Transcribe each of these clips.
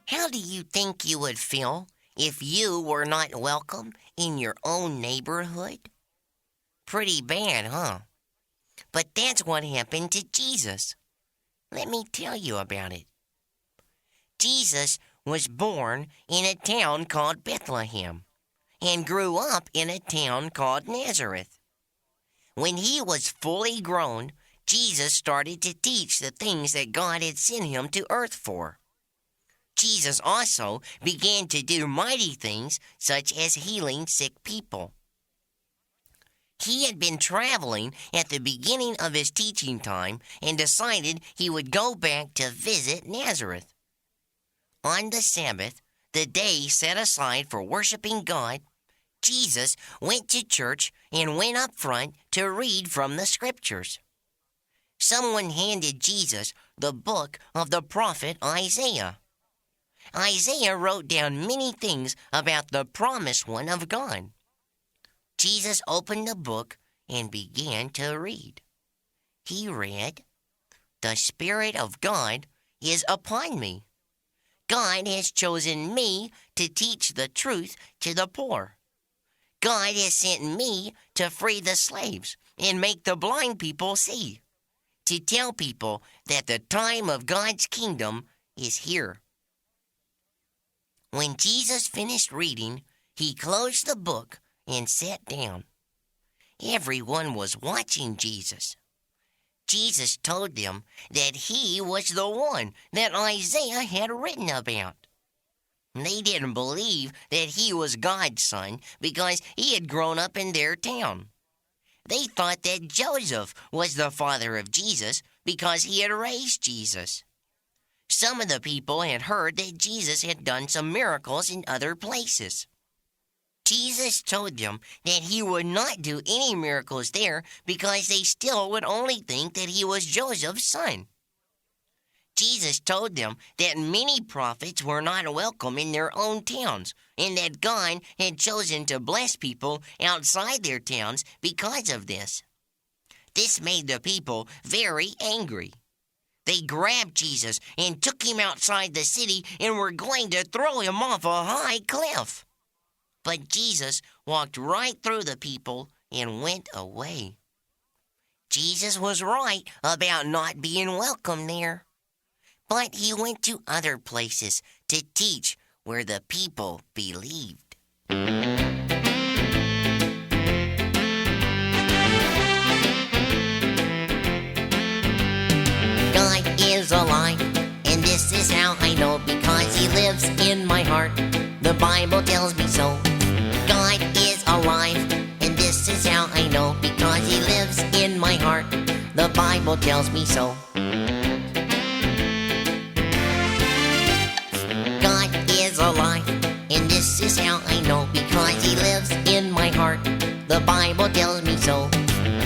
How do you think you would feel if you were not welcome in your own neighborhood? Pretty bad, huh? But that's what happened to Jesus. Let me tell you about it. Jesus was born in a town called Bethlehem and grew up in a town called Nazareth. When he was fully grown, Jesus started to teach the things that God had sent him to earth for. Jesus also began to do mighty things such as healing sick people. He had been traveling at the beginning of his teaching time and decided he would go back to visit Nazareth. On the Sabbath, the day set aside for worshiping God, Jesus went to church and went up front to read from the scriptures. Someone handed Jesus the book of the prophet Isaiah. Isaiah wrote down many things about the promised one of God. Jesus opened the book and began to read. He read, "The Spirit of God is upon me. God has chosen me to teach the truth to the poor. God has sent me to free the slaves and make the blind people see, to tell people that the time of God's kingdom is here." When Jesus finished reading, he closed the book and sat down. Everyone was watching Jesus. Jesus told them that he was the one that Isaiah had written about. They didn't believe that he was God's son because he had grown up in their town. They thought that Joseph was the father of Jesus because he had raised Jesus. Some of the people had heard that Jesus had done some miracles in other places. Jesus told them that he would not do any miracles there because they still would only think that he was Joseph's son. Jesus told them that many prophets were not welcome in their own towns and that God had chosen to bless people outside their towns because of this. This made the people very angry. They grabbed Jesus and took him outside the city and were going to throw him off a high cliff. But Jesus walked right through the people and went away. Jesus was right about not being welcome there. But he went to other places to teach where the people believed. God is alive, and this is how I know, because he lives in my heart. The Bible tells me so. God is alive, and this is how I know, because he lives in my heart. The Bible tells me so. God is alive, and this is how I know, because he lives in my heart. The Bible tells me so.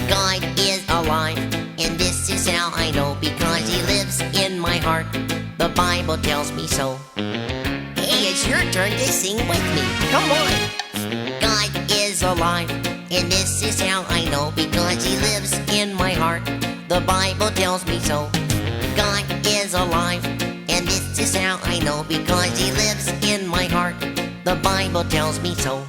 God is alive, and this is how I know, because he lives in my heart. The Bible tells me so. Hey, it's your turn to sing with me. Come on. God is alive, and this is how I know, because he lives in my heart. The Bible tells me so. God is alive, and this is how I know, because he lives in my heart. The Bible tells me so.